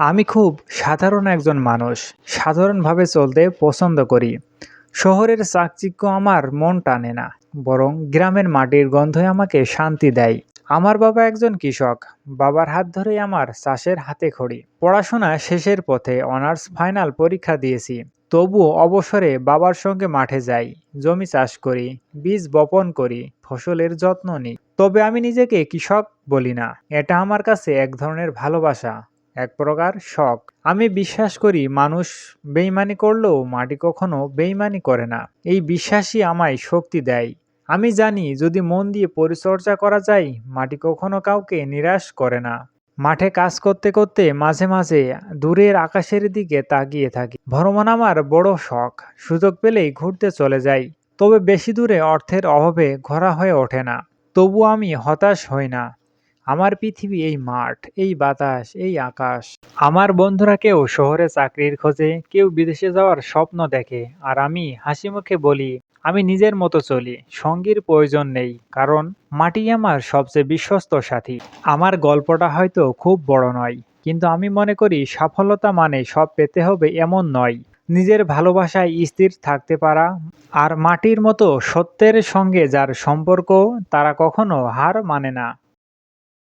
আমি খুব সাধারণ একজন মানুষ। সাধারণভাবে চলতে পছন্দ করি। শহরের চাকচিক্য আমার মন টানে না। বরং গ্রামের মাটির গন্ধই আমাকে শান্তি দেয়। আমার বাবা একজন কৃষক। বাবার হাত ধরেই আমার চাষের হাতে খড়ি। পড়াশোনা শেষের পথে অনার্স ফাইনাল পরীক্ষা দিয়েছি। তবুও অবসরে বাবার সঙ্গে মাঠে যাই। জমি চাষ করি, বীজ বপন করি, ফসলের যত্ন নিই। তবে আমি নিজেকে কৃষক বলি না। এটা আমার কাছে এক ধরনের ভালোবাসা, এক প্রকার শখ। আমি বিশ্বাস করি মানুষ বেইমানি করলেও মাটি কখনো বেইমানি করে না। এই বিশ্বাসই আমায় শক্তি দেয়। আমি জানি যদি মন দিয়ে পরিচর্যা করা যায়, মাটি কখনো কাউকে নিরাশ করে না। মাঠে কাজ করতে করতে মাঝে মাঝে দূরের আকাশের দিকে তাকিয়ে থাকি। ভ্রমণ আমার বড় শখ। সুযোগ পেলেই ঘুরতে চলে যাই। তবে বেশি দূরে অর্থের অভাবে ঘোরা হয়ে ওঠে না। তবু আমি হতাশ হই না। আমার পৃথিবী এই মাঠ, এই বাতাস, এই আকাশ। আমার বন্ধুরা কেউ শহরে চাকরির খোঁজে, কেউ বিদেশে যাওয়ার স্বপ্ন দেখে, আর আমি হাসি মুখে বলি আমি নিজের মতো চলি। সঙ্গীর প্রয়োজন নেই, কারণ মাটি আমার সবচেয়ে বিশ্বস্ত সাথী। আমার গল্পটা হয়তো খুব বড় নয়, কিন্তু আমি মনে করি সফলতা মানে সব পেতে হবে এমন নয়। নিজের ভালোবাসায় স্থির থাকতে পারা, আর মাটির মতো সত্যের সঙ্গে যার সম্পর্ক, তারা কখনো হার মানে না।